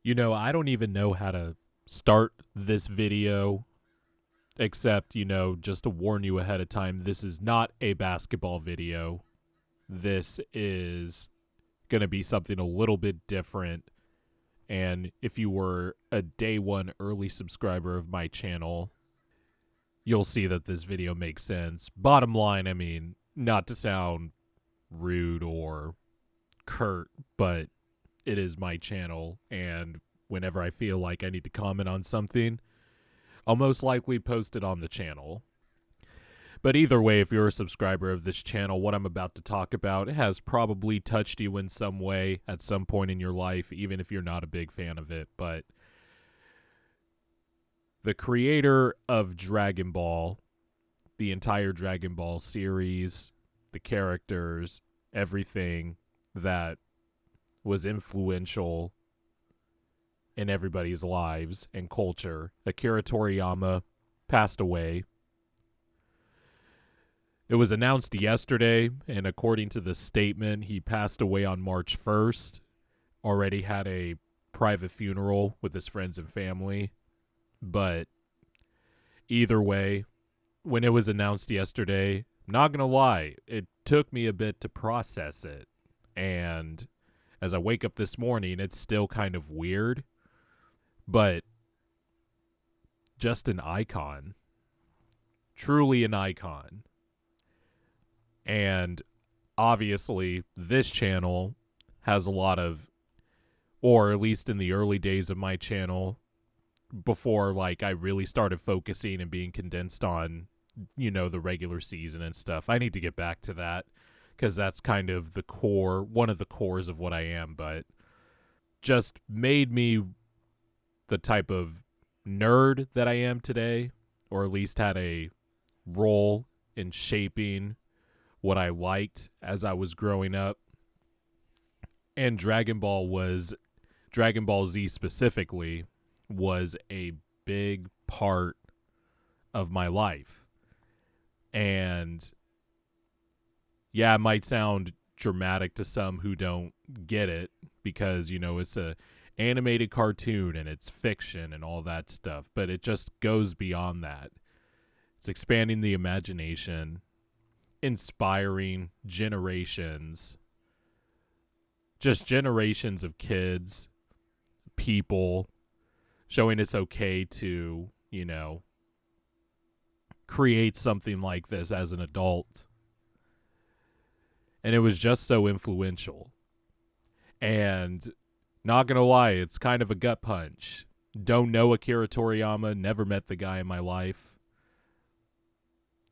I don't even know how to start this video except, just to warn you ahead of time, this is not a basketball video. This is going to be something a little bit different. And if you were a day one early subscriber of my channel, you'll see that this video makes sense. Bottom line, I mean, not to sound rude or curt, but it is my channel, and whenever I feel like I need to comment on something, I'll most likely post it on the channel. But either way, if you're a subscriber of this channel, what I'm about to talk about has probably touched you in some way at some point in your life, even if you're not a big fan of it. But the creator of Dragon Ball, the entire Dragon Ball series, the characters, everything that was influential in everybody's lives and culture, Akira Toriyama, passed away. It was announced yesterday, and according to the statement, he passed away on March 1st. Already had a private funeral with his friends and family. But either way, when it was announced yesterday, not gonna lie, it took me a bit to process it. And as I wake up this morning, it's still kind of weird. But just an icon. Truly an icon. And obviously, this channel has a lot of, or at least in the early days of my channel, before I really started focusing and being condensed on, the regular season and stuff. I need to get back to that because that's kind of the core, one of the cores of what I am, but just made me the type of nerd that I am today, or at least had a role in shaping what I liked as I was growing up. And Dragon Ball Z specifically, was a big part of my life. And yeah, it might sound dramatic to some who don't get it because, it's a animated cartoon and it's fiction and all that stuff, but it just goes beyond that. It's expanding the imagination, inspiring generations, just generations of kids, people, showing it's okay to, create something like this as an adult. And it was just so influential. And not gonna lie, it's kind of a gut punch. Don't know Akira Toriyama, never met the guy in my life.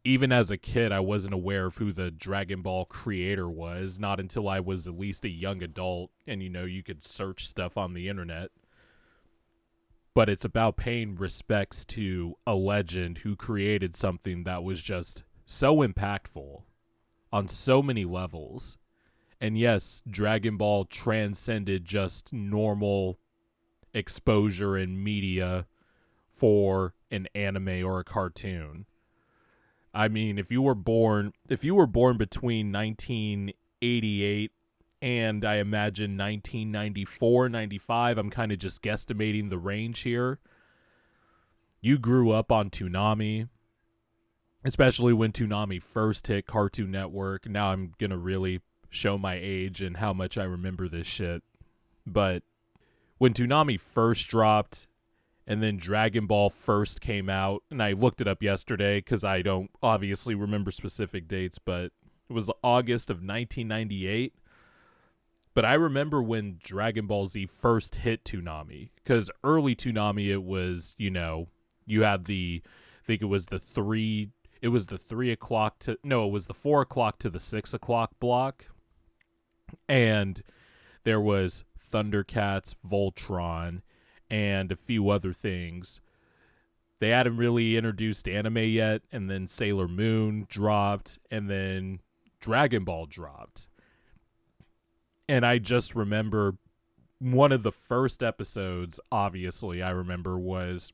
Even as a kid, I wasn't aware of who the Dragon Ball creator was, not until I was at least a young adult, and you could search stuff on the internet. But it's about paying respects to a legend who created something that was just so impactful on so many levels. And yes, Dragon Ball transcended just normal exposure in media for an anime or a cartoon. I mean, if you were born between 1988 and I imagine 1994, 95, I'm kind of just guesstimating the range here. You grew up on Toonami, especially when Toonami first hit Cartoon Network. Now I'm going to really show my age and how much I remember this shit. But when Toonami first dropped and then Dragon Ball first came out, and I looked it up yesterday because I don't obviously remember specific dates, but it was August of 1998. But I remember when Dragon Ball Z first hit Toonami, because early Toonami, it was, you had I think it was the 3 o'clock to, no, it was the 4 o'clock to the 6 o'clock block. And there was Thundercats, Voltron, and a few other things. They hadn't really introduced anime yet, and then Sailor Moon dropped, and then Dragon Ball dropped. And I just remember one of the first episodes, obviously, I remember was,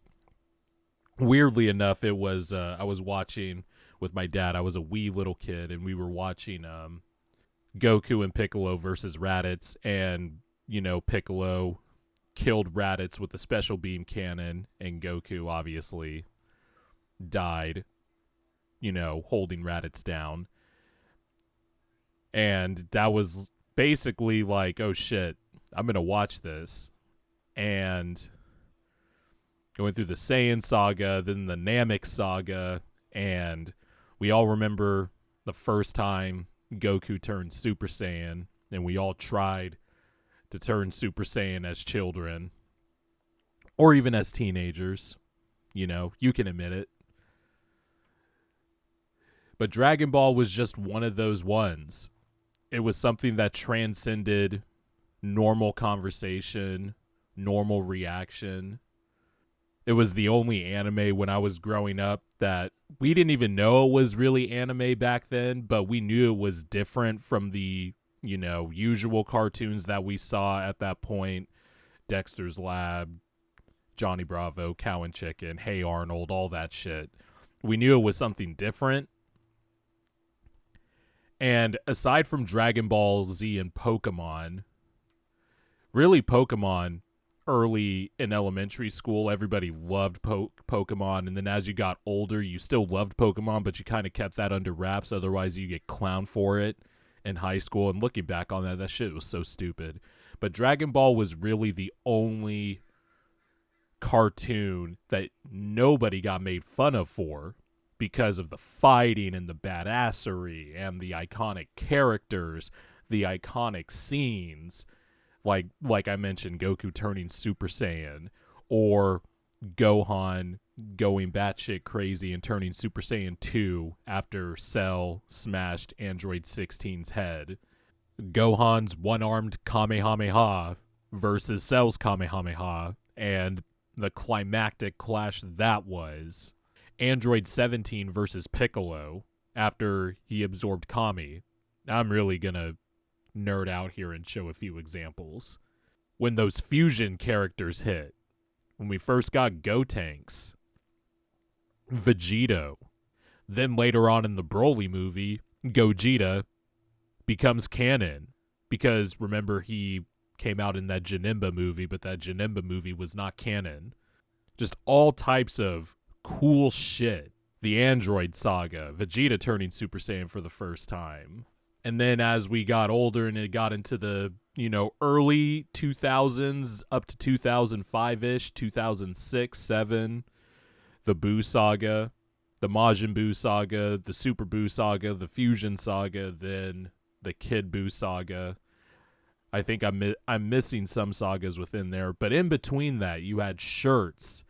weirdly enough, it was, I was watching with my dad. I was a wee little kid, and we were watching Goku and Piccolo versus Raditz, and, Piccolo killed Raditz with the special beam cannon, and Goku obviously died, holding Raditz down. And that was basically like, oh shit, I'm going to watch this. And going through the Saiyan saga, then the Namek saga, and we all remember the first time Goku turned Super Saiyan, and we all tried to turn Super Saiyan as children, or even as teenagers. You can admit it. But Dragon Ball was just one of those ones. It was something that transcended normal conversation, normal reaction. It was the only anime when I was growing up that we didn't even know it was really anime back then, but we knew it was different from the, usual cartoons that we saw at that point. Dexter's Lab, Johnny Bravo, Cow and Chicken, Hey Arnold, all that shit. We knew it was something different. And aside from Dragon Ball Z and Pokemon, really Pokemon, early in elementary school, everybody loved Pokemon. And then as you got older, you still loved Pokemon, but you kind of kept that under wraps. Otherwise, you get clowned for it in high school. And looking back on that shit was so stupid. But Dragon Ball was really the only cartoon that nobody got made fun of for, because of the fighting and the badassery and the iconic characters, the iconic scenes, like I mentioned, Goku turning Super Saiyan, or Gohan going batshit crazy and turning Super Saiyan 2 after Cell smashed Android 16's head. Gohan's one-armed Kamehameha versus Cell's Kamehameha, and the climactic clash that was. Android 17 versus Piccolo after he absorbed Kami. I'm really gonna nerd out here and show a few examples. When those fusion characters hit, when we first got Gotenks, Vegito, then later on in the Broly movie, Gogeta becomes canon, because remember, he came out in that Janemba movie, but that Janemba movie was not canon. Just all types of cool shit. The Android saga, Vegeta turning Super Saiyan for the first time. And then as we got older and it got into the, early 2000s up to 2005-ish, 2006, 7, the Buu saga, the Majin Buu saga, the Super Buu saga, the Fusion saga, then the Kid Buu saga. I think I'm missing some sagas within there, but in between that, you had shirts,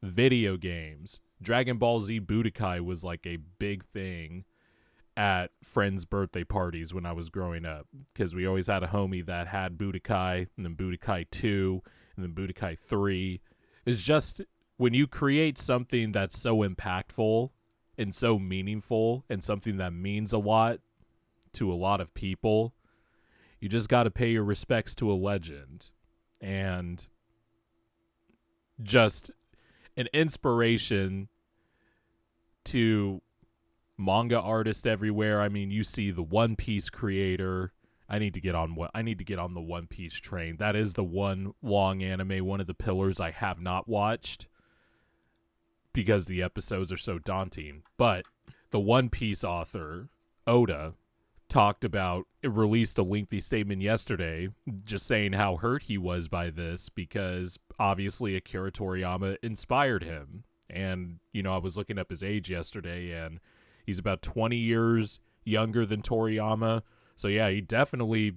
video games. Dragon Ball Z Budokai was like a big thing at friends' birthday parties when I was growing up, because we always had a homie that had Budokai, and then Budokai 2, and then Budokai 3. It's just, when you create something that's so impactful and so meaningful and something that means a lot to a lot of people, you just got to pay your respects to a legend. And just an inspiration to manga artists everywhere. I mean, you see the One Piece creator. I need to get on the One Piece train. That is the one long anime, one of the pillars I have not watched because the episodes are so daunting. But the One Piece author, Oda, released a lengthy statement yesterday just saying how hurt he was by this, because obviously Akira Toriyama inspired him. And, I was looking up his age yesterday, and he's about 20 years younger than Toriyama. So yeah, he definitely,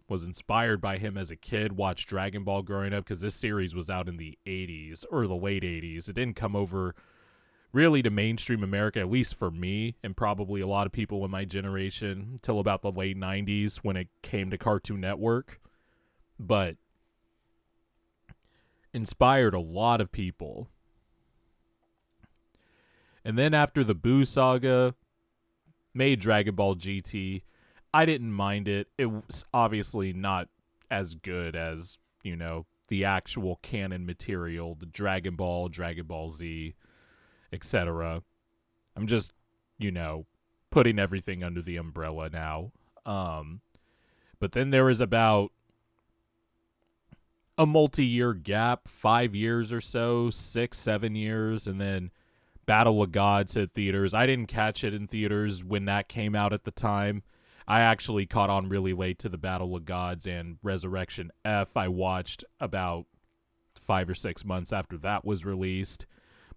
was inspired by him as a kid, watched Dragon Ball growing up, because this series was out in the 80s or the late 80s. It didn't come over really to mainstream America, at least for me and probably a lot of people in my generation, until about the late 90s when it came to Cartoon Network. But inspired a lot of people. And then after the Buu saga made Dragon Ball GT, I didn't mind it. It was obviously not as good as, the actual canon material, the Dragon Ball Z, etc. I'm just, putting everything under the umbrella now. But then there was about a multi-year gap, 5 years or so, 6, 7 years, and then Battle of Gods hit theaters. I didn't catch it in theaters when that came out at the time. I actually caught on really late to the Battle of Gods, and Resurrection F I watched about 5 or 6 months after that was released.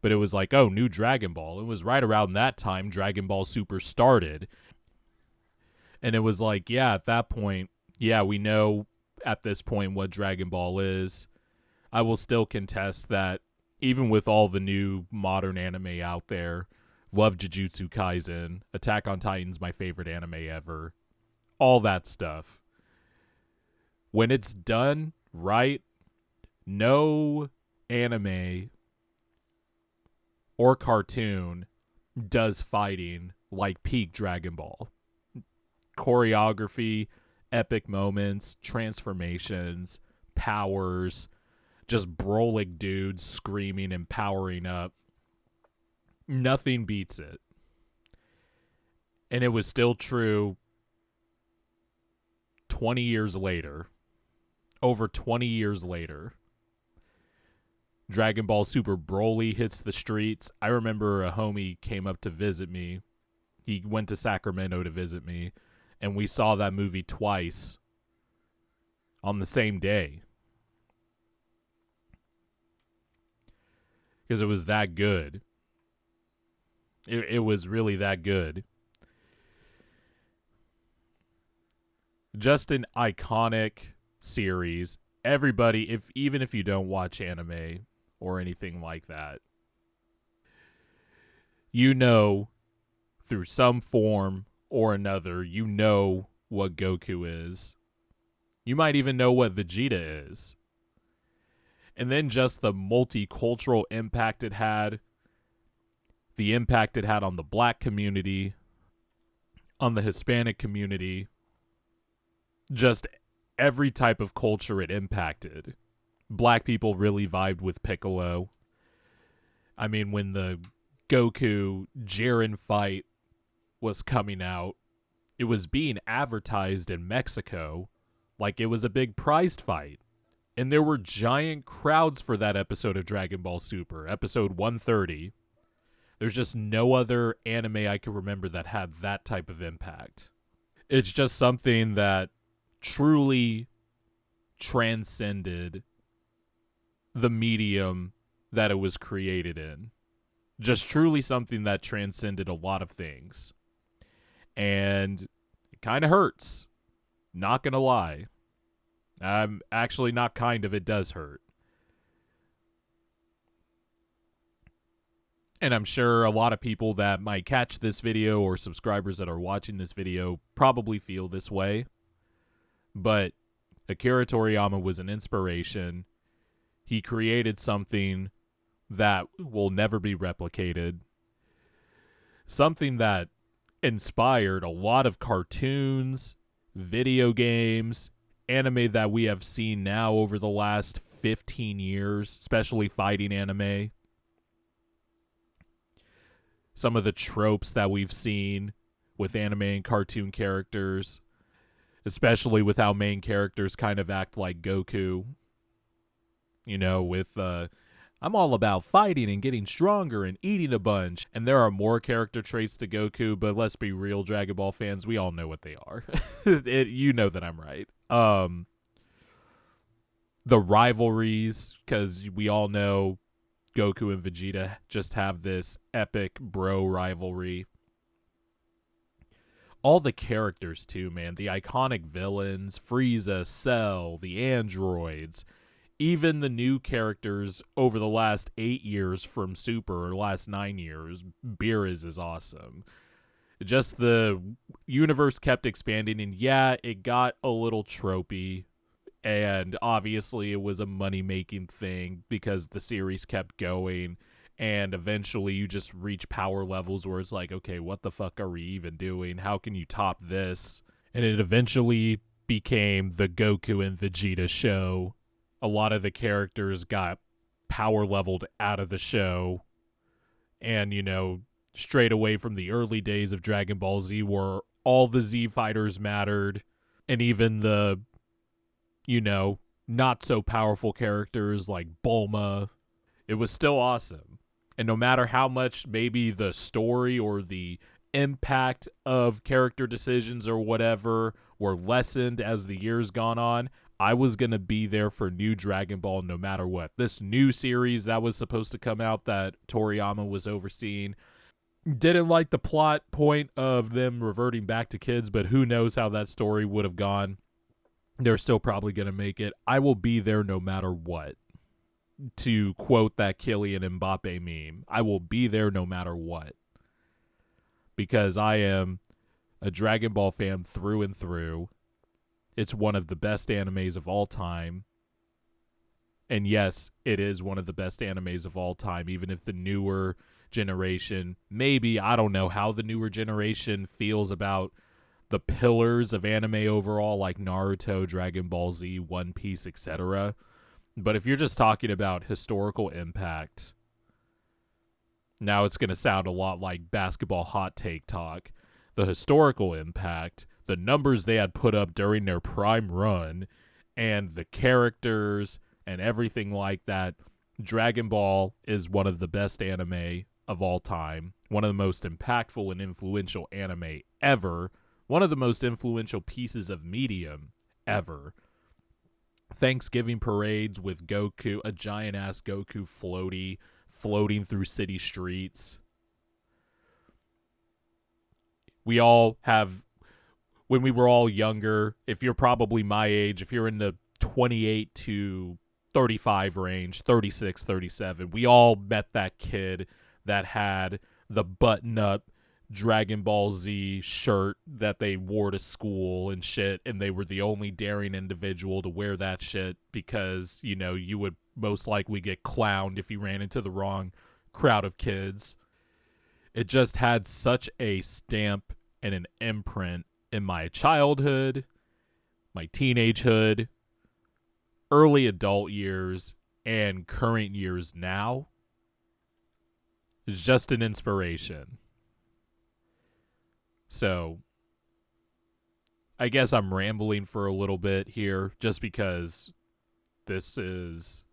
But it was like, oh, new Dragon Ball. It was right around that time Dragon Ball Super started. And it was like, yeah, at that point, yeah, we know at this point what Dragon Ball is. I will still contest that even with all the new modern anime out there, love Jujutsu Kaisen, Attack on Titan's my favorite anime ever, all that stuff. When it's done right, no anime or cartoon does fighting like peak Dragon Ball. Choreography, epic moments, transformations, powers, just brolic dudes screaming and powering up. Nothing beats it. And it was still true 20 years later. Over 20 years later. Dragon Ball Super Broly hits the streets. I remember a homie came up to visit me. He went to Sacramento to visit me, and we saw that movie twice on the same day. Because it was that good. It was really that good. Just an iconic series. Everybody, even if you don't watch anime or anything like that, you know, through some form or another, you know what Goku is. You might even know what Vegeta is. And then just the multicultural impact it had, the impact it had on the black community, on the Hispanic community, just every type of culture it impacted. Black people really vibed with Piccolo. I mean, when the Goku Jiren fight was coming out, it was being advertised in Mexico like it was a big prized fight. And there were giant crowds for that episode of Dragon Ball Super, episode 130. There's just no other anime I can remember that had that type of impact. It's just something that truly transcended the medium that it was created in. Just truly something that transcended a lot of things. And it kind of hurts. Not gonna lie. Actually, not kind of, it does hurt. And I'm sure a lot of people that might catch this video or subscribers that are watching this video probably feel this way. But Akira Toriyama was an inspiration. He created something that will never be replicated. Something that inspired a lot of cartoons, video games, anime that we have seen now over the last 15 years, especially fighting anime. Some of the tropes that we've seen with anime and cartoon characters, especially with how main characters kind of act like Goku. You know, with, I'm all about fighting and getting stronger and eating a bunch. And there are more character traits to Goku, but let's be real, Dragon Ball fans, we all know what they are. You know that I'm right. The rivalries, because we all know Goku and Vegeta just have this epic bro rivalry. All the characters too, man. The iconic villains, Frieza, Cell, the androids, even the new characters over the last 8 years from Super, or last 9 years. Beerus is awesome. Just the universe kept expanding, and yeah, it got a little tropey. And obviously it was a money-making thing because the series kept going. And eventually you just reach power levels where it's like, okay, what the fuck are we even doing? How can you top this? And it eventually became the Goku and Vegeta show. A lot of the characters got power leveled out of the show. And, you know, straight away from the early days of Dragon Ball Z where all the Z fighters mattered. And even the, you know, not so powerful characters like Bulma. It was still awesome. And no matter how much maybe the story or the impact of character decisions or whatever were lessened as the years gone on, I was going to be there for new Dragon Ball no matter what. This new series that was supposed to come out that Toriyama was overseeing, didn't like the plot point of them reverting back to kids, but who knows how that story would have gone. They're still probably going to make it. I will be there no matter what. To quote that Kylian Mbappe meme, I will be there no matter what. Because I am a Dragon Ball fan through and through. It's one of the best animes of all time. And yes, it is one of the best animes of all time, even if the newer generation, maybe, I don't know how the newer generation feels about the pillars of anime overall, like Naruto, Dragon Ball Z, One Piece, etc. But if you're just talking about historical impact, now it's going to sound a lot like basketball hot take talk. The historical impact, the numbers they had put up during their prime run, and the characters and everything like that, Dragon Ball is one of the best anime of all time, one of the most impactful and influential anime ever, one of the most influential pieces of medium ever. Thanksgiving parades with Goku, a giant-ass Goku floating through city streets. We all have, when we were all younger, if you're probably my age, if you're in the 28 to 35 range, 36, 37, we all met that kid that had the button-up Dragon Ball Z shirt that they wore to school and shit, and they were the only daring individual to wear that shit because, you know, you would most likely get clowned if you ran into the wrong crowd of kids. It just had such a stamp and an imprint in my childhood, my teenagehood, early adult years, and current years now. It's just an inspiration. So, I guess I'm rambling for a little bit here just because this is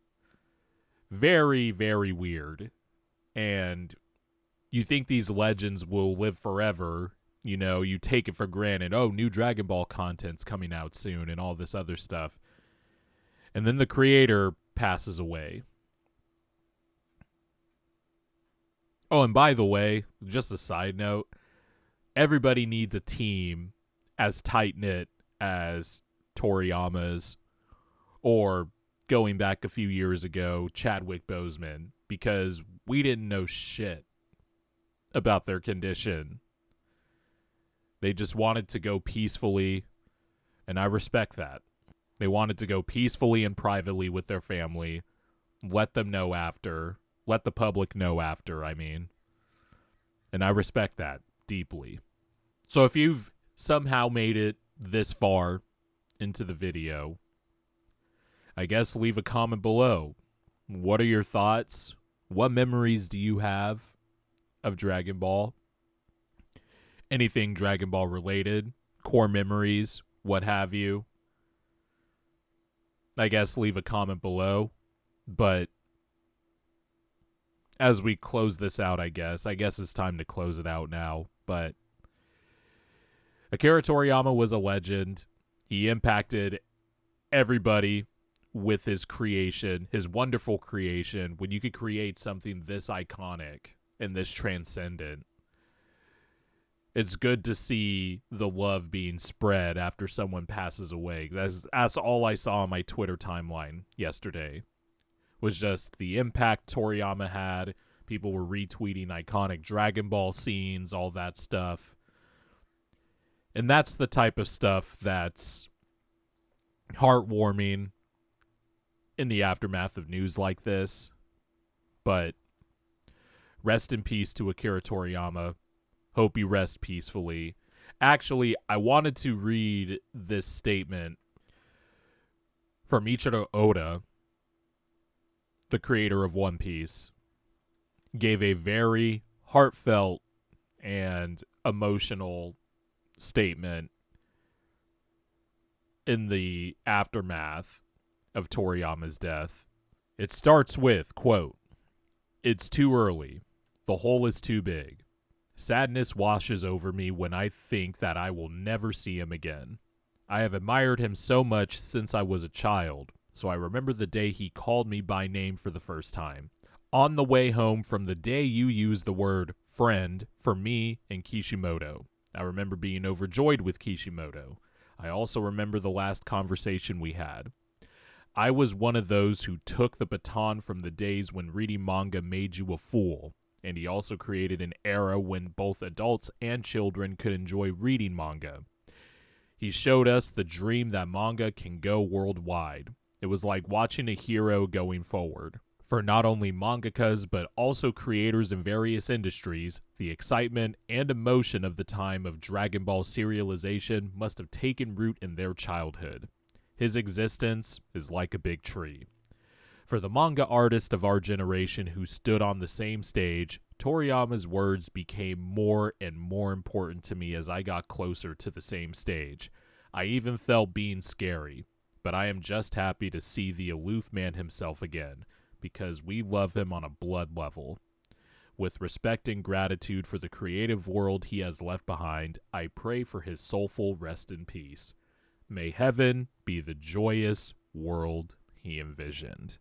very, very weird. And you think these legends will live forever. You know, you take it for granted. Oh, new Dragon Ball content's coming out soon and all this other stuff. And then the creator passes away. Oh, and by the way, just a side note, everybody needs a team as tight-knit as Toriyama's, or going back a few years ago, Chadwick Boseman, because we didn't know shit about their condition. They just wanted to go peacefully, and I respect that. They wanted to go peacefully and privately with their family, let them know after, let the public know after, I mean. And I respect that deeply. So if you've somehow made it this far into the video, I guess leave a comment below. What are your thoughts? What memories do you have of Dragon Ball? Anything Dragon Ball related, core memories, what have you. I guess leave a comment below. But as we close this out, I guess it's time to close it out now. But Akira Toriyama was a legend. He impacted everybody with his creation, his wonderful creation. When you could create something this iconic and this transcendent, it's good to see the love being spread after someone passes away. That's all I saw on my Twitter timeline yesterday, was just the impact Toriyama had. People were retweeting iconic Dragon Ball scenes, all that stuff. And that's the type of stuff that's heartwarming in the aftermath of news like this. But rest in peace to Akira Toriyama. Hope you rest peacefully. Actually, I wanted to read this statement from Ichiro Oda, the creator of One Piece. Gave a very heartfelt and emotional statement in the aftermath of Toriyama's death. It starts with, quote, "It's too early. The hole is too big. Sadness washes over me when I think that I will never see him again. I have admired him so much since I was a child, so I remember the day he called me by name for the first time. On the way home from the day you used the word friend for me and Kishimoto. I remember being overjoyed with Kishimoto. I also remember the last conversation we had. I was one of those who took the baton from the days when reading manga made you a fool, and he also created an era when both adults and children could enjoy reading manga. He showed us the dream that manga can go worldwide. It was like watching a hero going forward. For not only mangakas, but also creators in various industries, the excitement and emotion of the time of Dragon Ball serialization must have taken root in their childhood. His existence is like a big tree. For the manga artist of our generation who stood on the same stage, Toriyama's words became more and more important to me as I got closer to the same stage. I even felt being scary, but I am just happy to see the aloof man himself again, because we love him on a blood level. With respect and gratitude for the creative world he has left behind, I pray for his soulful rest in peace. May heaven be the joyous world he envisioned."